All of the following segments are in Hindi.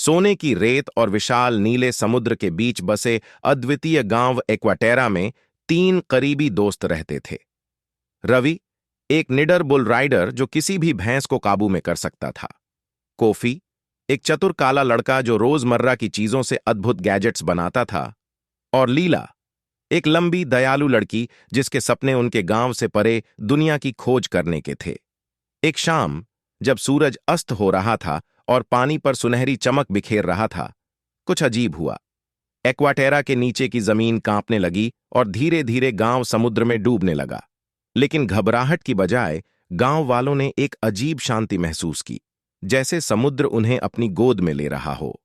सोने की रेत और विशाल नीले समुद्र के बीच बसे अद्वितीय गांव एक्वाटेरा में 3 करीबी दोस्त रहते थे। रवि, एक निडर बुल राइडर जो किसी भी भैंस को काबू में कर सकता था। कोफी, एक चतुर काला लड़का जो रोजमर्रा की चीजों से अद्भुत गैजेट्स बनाता था। और लीला, एक लंबी दयालु लड़की जिसके सपने उनके गांव से परे दुनिया की खोज करने के थे। एक शाम, जब सूरज अस्त हो रहा था और पानी पर सुनहरी चमक बिखेर रहा था, कुछ अजीब हुआ। एक्वाटेरा के नीचे की जमीन कांपने लगी और धीरे धीरे गांव समुद्र में डूबने लगा। लेकिन घबराहट की बजाय गांव वालों ने एक अजीब शांति महसूस की, जैसे समुद्र उन्हें अपनी गोद में ले रहा हो।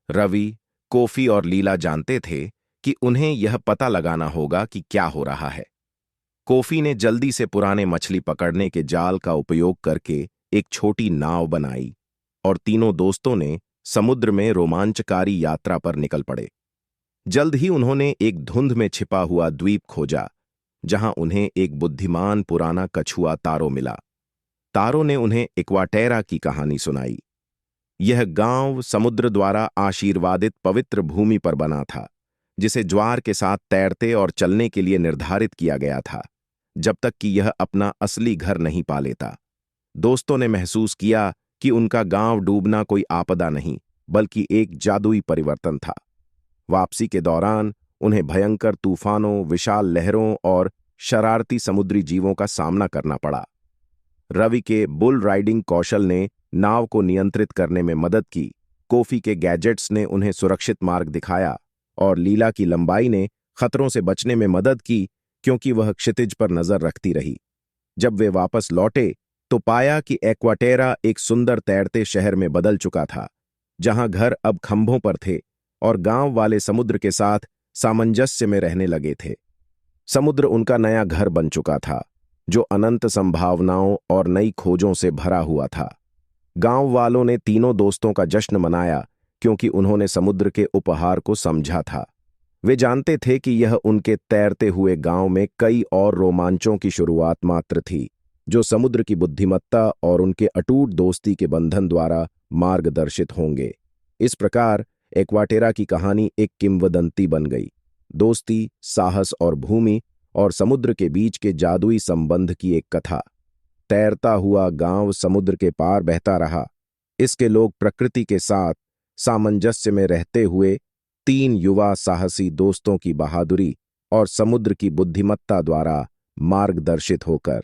रवि, कोफी और लीला जानते थे कि उन्हें यह पता लगाना होगा कि क्या हो रहा है। कोफी ने जल्दी से पुराने मछली पकड़ने के जाल का उपयोग करके एक छोटी नाव बनाई और तीनों दोस्तों ने समुद्र में रोमांचकारी यात्रा पर निकल पड़े। जल्द ही उन्होंने एक धुंध में छिपा हुआ द्वीप खोजा, जहां उन्हें एक बुद्धिमान पुराना कछुआ तारो मिला। तारो ने उन्हें एक्वाटेरा की कहानी सुनाई। यह गांव समुद्र द्वारा आशीर्वादित पवित्र भूमि पर बना था, जिसे ज्वार के साथ तैरते और चलने के लिए निर्धारित किया गया था, जब तक कि यह अपना असली घर नहीं पा लेता। दोस्तों ने महसूस किया कि उनका गांव डूबना कोई आपदा नहीं, बल्कि एक जादुई परिवर्तन था। वापसी के दौरान उन्हें भयंकर तूफानों, विशाल लहरों और शरारती समुद्री जीवों का सामना करना पड़ा। रवि के बुल राइडिंग कौशल ने नाव को नियंत्रित करने में मदद की, कोफी के गैजेट्स ने उन्हें सुरक्षित मार्ग दिखाया और लीला की लंबाई ने खतरों से बचने में मदद की, क्योंकि वह क्षितिज पर नजर रखती रही। जब वे वापस लौटे तो पाया कि एक्वाटेरा एक सुंदर तैरते शहर में बदल चुका था, जहां घर अब खंभों पर थे और गांव वाले समुद्र के साथ सामंजस्य में रहने लगे थे। समुद्र उनका नया घर बन चुका था, जो अनंत संभावनाओं और नई खोजों से भरा हुआ था। गांव वालों ने तीनों दोस्तों का जश्न मनाया, क्योंकि उन्होंने समुद्र के उपहार को समझा था। वे जानते थे कि यह उनके तैरते हुए गांव में कई और रोमांचों की शुरुआत मात्र थी, जो समुद्र की बुद्धिमत्ता और उनके अटूट दोस्ती के बंधन द्वारा मार्गदर्शित होंगे। इस प्रकार एक्वाटेरा की कहानी एक किंवदंती बन गई, दोस्ती, साहस और भूमि और समुद्र के बीच के जादुई संबंध की एक कथा। तैरता हुआ गांव समुद्र के पार बहता रहा। इसके लोग प्रकृति के साथ सामंजस्य में रहते हुए 3 युवा साहसी दोस्तों की बहादुरी और समुद्र की बुद्धिमत्ता द्वारा मार्गदर्शित होकर